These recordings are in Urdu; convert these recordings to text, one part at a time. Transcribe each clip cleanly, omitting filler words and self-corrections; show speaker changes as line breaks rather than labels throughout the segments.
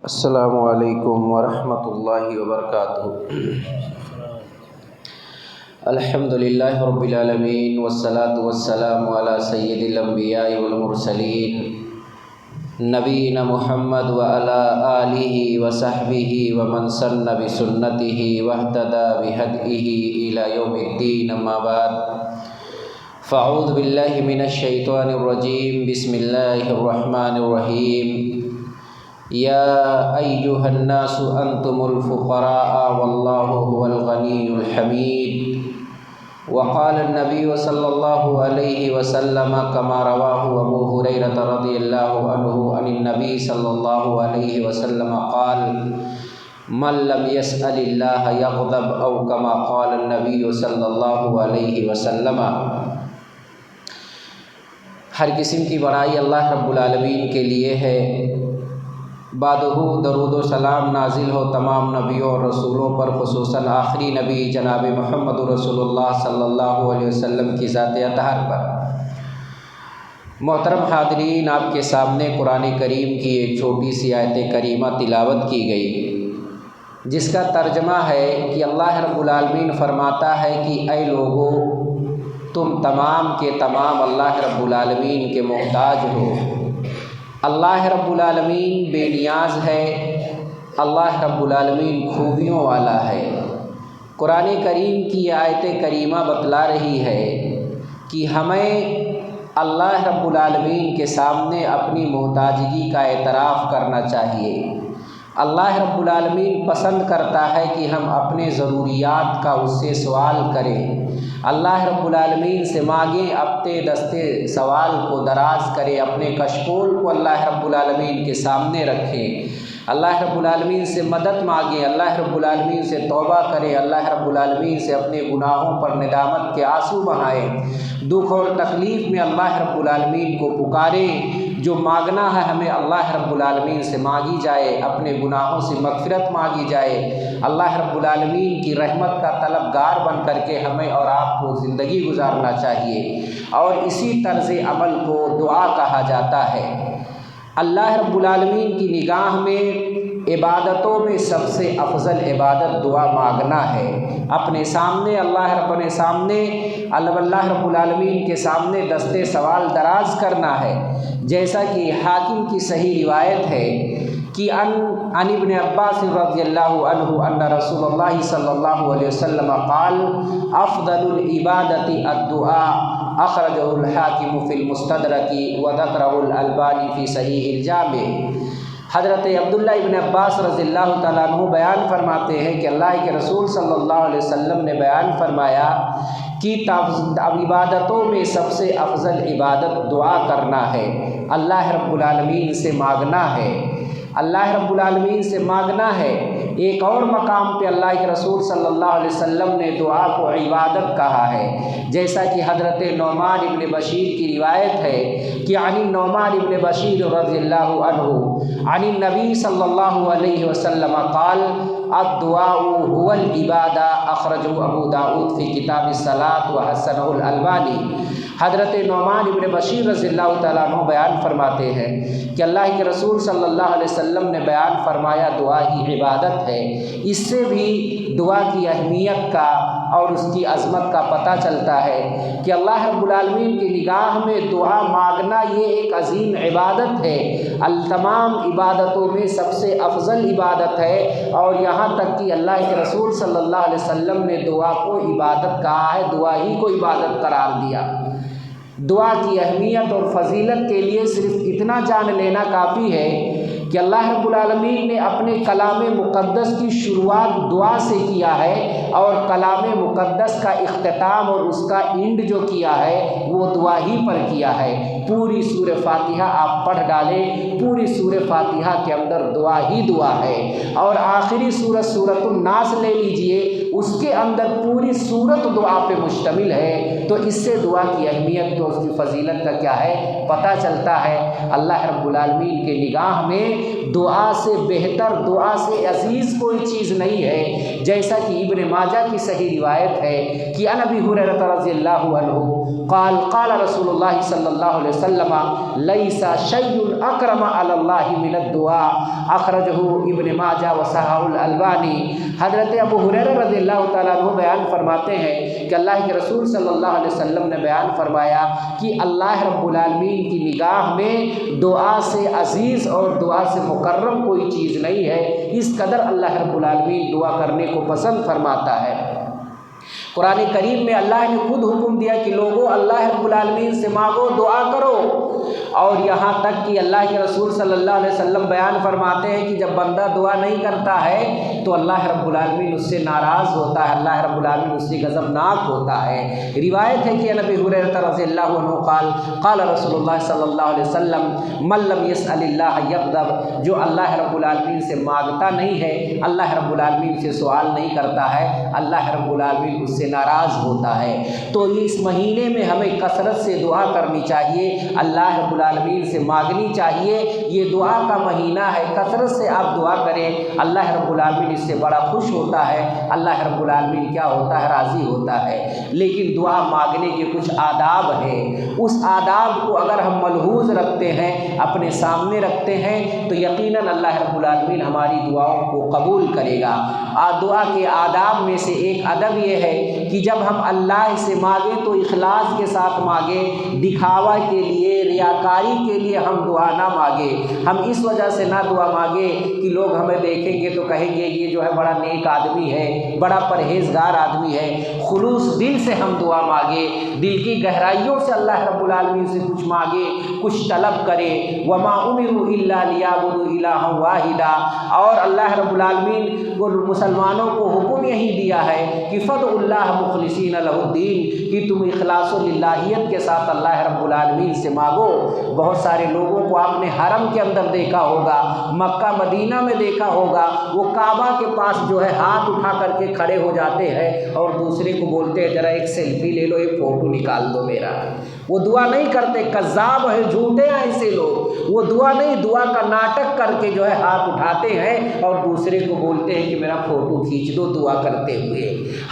السلام علیکم ورحمۃ اللہ وبرکاتہ۔ الحمدللہ رب العالمین والصلاة والسلام علی سید الانبیاء والمرسلین نبینا محمد وعلی آلہ وصحبہ ومن سن بسنتہ واہتدی بہدیہ الی یوم الدین، اما بعد فاعوذ باللہ من الشیطان الرجیم، بسم اللہ الرحمن الرحیم۔ یا ایھا الناس انتم الفقراء واللہ هو الغنی الحمید، وقال النبی صلی اللہ علیہ وسلم کما رواہ ابو ہریرہ رضی اللہ عنہ عن النبی صلی اللہ علیہ وسلم قال من لم يسأل اللہ یغضب، او کما قال النبی صلی اللہ علیہ وسلم۔ ہر قسم کی بڑائی اللہ رب العالمین کے لیے ہے، بعدہ درود و سلام نازل ہو تمام نبیوں اور رسولوں پر، خصوصاً آخری نبی جناب محمد رسول اللہ صلی اللہ علیہ وسلم کی ذات اطہر پر۔ محترم حاضرین، آپ کے سامنے قرآن کریم کی ایک چھوٹی سی آیت کریمہ تلاوت کی گئی، جس کا ترجمہ ہے کہ اللہ رب العالمین فرماتا ہے کہ اے لوگو، تم تمام کے تمام اللہ رب العالمین کے محتاج ہو۔ اللہ رب العالمین بے نیاز ہے، اللہ رب العالمین خوبیوں والا ہے۔ قرآن کریم کی یہ آیت کریمہ بتلا رہی ہے کہ ہمیں اللہ رب العالمین کے سامنے اپنی محتاجگی کا اعتراف کرنا چاہیے۔ اللہ رب العالمین پسند کرتا ہے کہ ہم اپنے ضروریات کا اس سے سوال کریں، اللہ رب العالمین سے مانگیں، اپنے دستے سوال کو دراز کریں، اپنے کشکول کو اللہ رب العالمین کے سامنے رکھیں، اللہ رب العالمین سے مدد مانگیں، اللہ رب العالمین سے توبہ کریں، اللہ رب العالمین سے اپنے گناہوں پر ندامت کے آنسو بہائیں، دکھ اور تکلیف میں اللہ رب العالمین کو پکاریں۔ جو مانگنا ہے ہمیں اللہ رب العالمین سے مانگی جائے، اپنے گناہوں سے مغفرت مانگی جائے، اللہ رب العالمین کی رحمت کا طلبگار بن کر کے ہمیں اور آپ کو زندگی گزارنا چاہیے، اور اسی طرز عمل کو دعا کہا جاتا ہے۔ اللہ رب العالمین کی نگاہ میں عبادتوں میں سب سے افضل عبادت دعا مانگنا ہے۔ اپنے سامنے اللہ رب العالمین کے سامنے دستے سوال دراز کرنا ہے، جیسا کہ حاکم کی صحیح روایت ہے کہ عن ابن عباس رضی اللہ عنہ ان رسول اللہ صلی اللہ علیہ وسلم قال افضل العبادت الدعاء، اخرجہ الحاکم فی المستدرک وذکرہ الالبانی فی صحیح الجامع۔ حضرت عبداللہ ابن عباس رضی اللہ تعالیٰ عنہ بیان فرماتے ہیں کہ اللہ کے رسول صلی اللہ علیہ وسلم نے بیان فرمایا کہ عبادتوں میں سب سے افضل عبادت دعا کرنا ہے، اللہ رب العالمین سے مانگنا ہے، اللہ رب العالمین سے مانگنا ہے۔ ایک اور مقام پہ اللہ کے رسول صلی اللہ علیہ وسلم نے دعا کو عبادت کہا ہے، جیسا کہ حضرت نعمان ابن بشیر کی روایت ہے کہ عن نعمان ابن بشیر رضی اللہ عنہ عن النبی صلی اللہ علیہ وسلم قال الدعاء هو العبادہ، اخرجہ ابو داؤد فی کتاب الصلاۃ وحسنہ الالبانی۔ حضرت نعمان ابن بشیر رضی اللہ تعالیٰ عنہ بیان فرماتے ہیں کہ اللہ کے رسول صلی اللہ علیہ وسلم نے بیان فرمایا دعا ہی عبادت ہے۔ اس سے بھی دعا کی اہمیت کا اور اس کی عظمت کا پتہ چلتا ہے کہ اللہ رب العالمین کی نگاہ میں دعا مانگنا یہ ایک عظیم عبادت ہے، تمام عبادتوں میں سب سے افضل عبادت ہے، اور یہاں تک کہ اللہ کے رسول صلی اللہ علیہ وسلم نے دعا کو عبادت کہا ہے، دعا ہی کو عبادت قرار دیا۔ دعا کی اہمیت اور فضیلت کے لیے صرف اتنا جان لینا کافی ہے کہ اللہ رب العالمین نے اپنے کلام مقدس کی شروعات دعا سے کیا ہے، اور کلام مقدس کا اختتام اور اس کا اینڈ جو کیا ہے وہ دعا ہی پر کیا ہے۔ پوری سورہ فاتحہ آپ پڑھ ڈالیں، پوری سورہ فاتحہ کے اندر دعا ہی دعا ہے، اور آخری سورۃ الناس لے لیجئے، اس کے اندر پوری صورت دعا پہ مشتمل ہے، تو اس سے دعا کی اہمیت تو اس کی فضیلت کا کیا ہے پتہ چلتا ہے۔ اللہ رب العالمین کے نگاہ میں دعا سے بہتر، دعا سے عزیز کوئی چیز نہیں ہے، جیسا کہ ابن ماجہ کی صحیح روایت ہے کہ عن ابی ہریرہ رضی اللہ عنہ قال قال رسول اللہ صلی اللہ علیہ وسلم لیس شیء اکرم علی اللہ من الدعاء، اخرجہ ابن ماجہ وصححہ الالبانی۔ حضرت ابو ہریرہ رضی اللہ تعالیٰ عنہ بیان فرماتے ہیں کہ اللہ کے رسول صلی اللہ علیہ وسلم نے بیان فرمایا کہ اللہ رب العالمین کی نگاہ میں دعا سے عزیز اور دعا سے مکرم کوئی چیز نہیں ہے، اس قدر اللہ رب العالمین دعا کرنے کو پسند فرماتا ہے۔ قرآن کریم میں اللہ نے خود حکم دیا کہ لوگوں اللہ رب العالمین سے مانگو، دعا کرو، اور یہاں تک کہ اللہ کے رسول صلی اللہ علیہ وسلم بیان فرماتے ہیں کہ جب بندہ دعا نہیں کرتا ہے تو اللہ رب العالمین اس سے ناراض ہوتا ہے، اللہ رب العالمین اس سے غضبناک ہوتا ہے۔ روایت ہے کہ نبی ہریرہ رضی اللہ عنہ قال قال رسول اللہ صلی اللہ علیہ وسلم من لم يسأل اللہ یغضب، جو اللہ رب العالمین سے مانگتا نہیں ہے، اللہ رب العالمین سے سوال نہیں کرتا ہے، اللہ رب العالمین اس سے ناراض ہوتا ہے۔ تو اس مہینے میں ہمیں کثرت سے دعا کرنی چاہیے، اللہ رب العالمین سے مانگنی چاہیے، یہ دعا کا مہینہ ہے، کثرت سے آپ دعا کریں، اللہ رب العالمین اس سے بڑا خوش ہوتا ہے، اللہ رب العالمین کیا ہوتا ہے راضی ہوتا ہے۔ لیکن دعا مانگنے کے کچھ آداب ہیں، اس آداب کو اگر ہم ملحوظ رکھتے ہیں، اپنے سامنے رکھتے ہیں، تو یقیناً اللہ رب العالمین ہماری دعاؤں کو قبول کرے گا۔ دعا کے آداب میں سے ایک ادب یہ ہے کہ جب ہم اللہ سے مانگیں تو اخلاص کے ساتھ مانگیں، دکھاوا کے لیے، ریاکاری کے لیے ہم دعا نہ مانگیں۔ ہم اس وجہ سے نہ دعا مانگیں کہ لوگ ہمیں دیکھیں گے تو کہیں گے یہ جو ہے بڑا نیک آدمی ہے، بڑا پرہیزگار آدمی ہے۔ خلوص دل سے ہم دعا مانگیں، دل کی گہرائیوں سے اللہ رب العالمین سے کچھ مانگیں، کچھ طلب کریں۔ وما امروا الا لیعبدوا الہا واحدا، اور اللہ رب العالمین کو مسلمانوں کو حکم یہی دیا ہے کہ فادعوا اللہ مخلصین لہ الدین، کہ تم اخلاص و للہیت کے ساتھ اللہ رب العالمین سے مانگو۔ بہت سارے لوگوں کو آپ نے حرم کے اندر دیکھا ہوگا، مکہ مدینہ میں دیکھا ہوگا، وہ کعبہ کے پاس جو ہے ہاتھ اٹھا کر کے کھڑے ہو جاتے ہیں اور دوسرے کو بولتے ہیں ذرا ایک سیلفی لے لو، ایک فوٹو نکال دو میرا۔ وہ دعا نہیں کرتے، کذاب ہے، جھوٹے ہیں ایسے لوگ، وہ دعا نہیں، دعا کا ناٹک کر کے جو ہے ہاتھ اٹھاتے ہیں اور دوسرے کو بولتے ہیں کہ میرا فوٹو کھینچ دو دعا کرتے ہوئے۔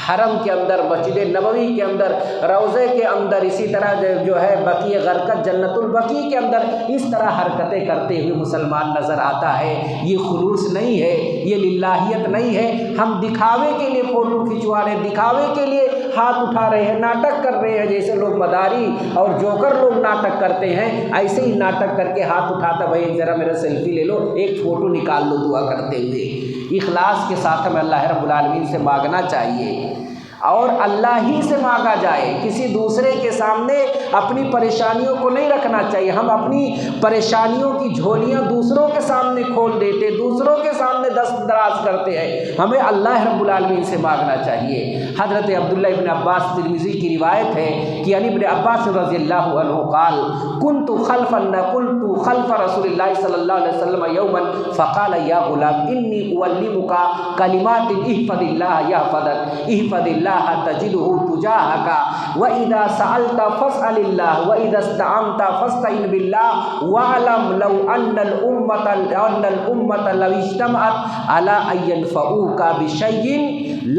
حرم کے اندر، مسجد نبوی کے اندر، روضے کے اندر، اسی طرح جو ہے بقیع غرقد جنت البقیع کے اندر اس طرح حرکتیں کرتے ہوئے مسلمان نظر آتا ہے۔ یہ خلوص نہیں ہے، یہ للہیت نہیں ہے۔ ہم دکھاوے کے لیے فوٹو کھنچوا رہے ہیں، دکھاوے کے لیے ہاتھ اٹھا رہے ہیں، ناٹک کر رہے ہیں، جیسے لوگ مداری اور جوکر لوگ ناٹک کرتے ہیں، ایسے ہی ناٹک کر کے ہاتھ اٹھاتا بھائی ذرا میرا سیلفی لے لو، ایک فوٹو نکال لو دعا کرتے ہوئے۔ اخلاص کے ساتھ ہمیں اللہ رب العالمین سے مانگنا چاہیے اور اللہ ہی سے مانگا جائے، کسی دوسرے کے سامنے اپنی پریشانیوں کو نہیں رکھنا چاہیے۔ ہم اپنی پریشانیوں کی جھولیاں دوسروں کے سامنے کھول دیتے، دوسروں کے سامنے دست دراز کرتے ہیں، ہمیں اللہ رب العالمین سے مانگنا چاہیے۔ حضرت عبداللہ ابن عباس ترمذی کی روایت ہے کہ عن ابن عباس رضی اللہ عنہ قال كنت خلف رسول اللہ صلی اللہ علیہ وسلم یوما فقال یا غلام انی اعلمک کلمات احفظ اللہ یحفظک، احفظ اللہ تجدہ تجاہک، وَإِذَا سَأَلْتَ فَاسْأَلِ اللَّهَ وَإِذَا اسْتَعَنْتَ فَاسْتَعِنْ بِاللَّهِ وَاعْلَمْ لَوْ أَنَّ الْأُمَّةَ لَوْ اجْتَمَعَتْ عَلَىٰ أَن يَنفَعُوكَ بِشَيْءٍ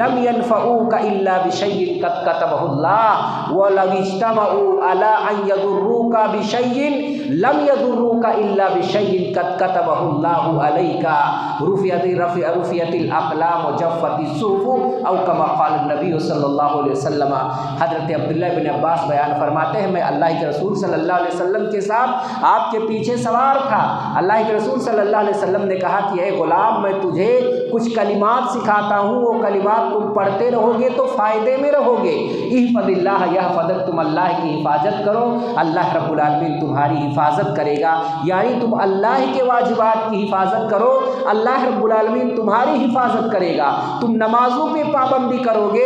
لَمْ يَنفَعُوكَ إِلَّا بِشَيْءٍ قَدْ كَتَبَهُ اللَّهُ وَلَوِ اجْتَمَعُوا عَلَىٰ أَن يَضُرُّوكَ بِشَيْءٍ لَمْ يَضُرُّوكَ إِلَّا بِشَيْءٍ قَدْ كَتَبَهُ اللَّهُ عَلَيْكَ رُفِعَتِ الْأَقْلَامُ وَجَفَّتِ الصُّحُفُ أو كما قال النبی صلی اللہ علیہ وسلم۔ حضرت عبداللہ بن عباس بیان فرماتے ہیں میں اللہ کے رسول صلی اللہ علیہ وسلم کے ساتھ آپ کے پیچھے سوار تھا، اللہ کے رسول صلی اللہ علیہ وسلم نے کہا کہ اے غلام میں تجھے کچھ کلمات سکھاتا ہوں، وہ کلمات تم پڑھتے رہو گے تو فائدے میں رہو گے۔ احفظ اللہ یحفظک، تم اللہ کی حفاظت کرو، اللہ رب العالمین تمہاری حفاظت کرے گا، یعنی تم اللہ کے واجبات کی حفاظت کرو، اللہ رب العالمین تمہاری حفاظت کرے گا۔ تم نمازوں پہ پابندی کرو گے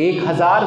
1000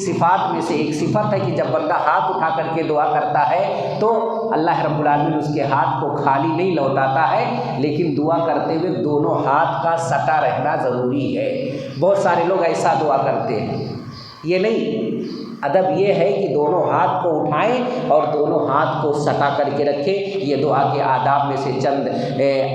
صفات میں سے ایک صفت ہے کہ جب بندہ ہاتھ اٹھا کر کے دعا کرتا ہے تو اللہ رب العالمین اس کے ہاتھ کو خالی نہیں لوٹاتا ہے، لیکن دعا کرتے ہوئے دونوں ہاتھ کا سٹا رہنا ضروری ہے۔ بہت سارے لوگ ایسا دعا کرتے ہیں، یہ نہیں، ادب یہ ہے کہ دونوں ہاتھ کو اٹھائیں اور دونوں ہاتھ کو سٹا کر کے رکھیں۔ یہ دعا کے آداب میں سے چند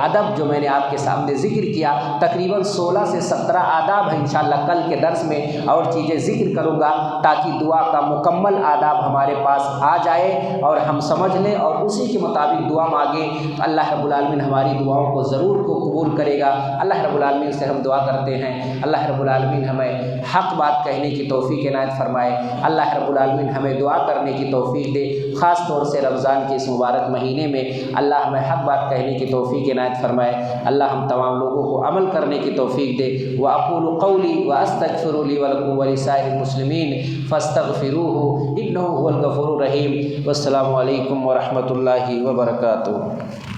ادب جو میں نے آپ کے سامنے ذکر کیا، تقریباً 16 سے 17 آداب ہیں۔ انشاءاللہ کل کے درس میں اور چیزیں ذکر کروں گا تاکہ دعا کا مکمل آداب ہمارے پاس آ جائے اور ہم سمجھ لیں اور اسی کے مطابق دعا مانگیں۔ اللہ رب العالمین ہماری دعاؤں کو ضرور قبول کرے گا۔ اللہ رب العالمین سے ہم دعا کرتے ہیں، اللہ رب العالمین ہمیں حق بات کہنے کی توفیق عنایت فرمائے۔ اللہ رب العالمین ہمیں دعا کرنے کی توفیق دے، خاص طور سے رمضان کے اس مبارک مہینے میں اللہ ہمیں حق بات کہنے کی توفیق عنایت فرمائے۔ اللہ ہم تمام لوگوں کو عمل کرنے کی توفیق دے۔ وَأَقُولُ قَوْلِي وَأَسْتَغْفِرُ لِي وَلَكُمْ وَلِسَائِرِ الْمُسْلِمِينَ فَاسْتَغْفِرُوهُ إِنَّهُ هُوَ الْغَفُورُ الرَّحِيمُ۔ والسلام علیکم ورحمۃ اللہ وبرکاتہ۔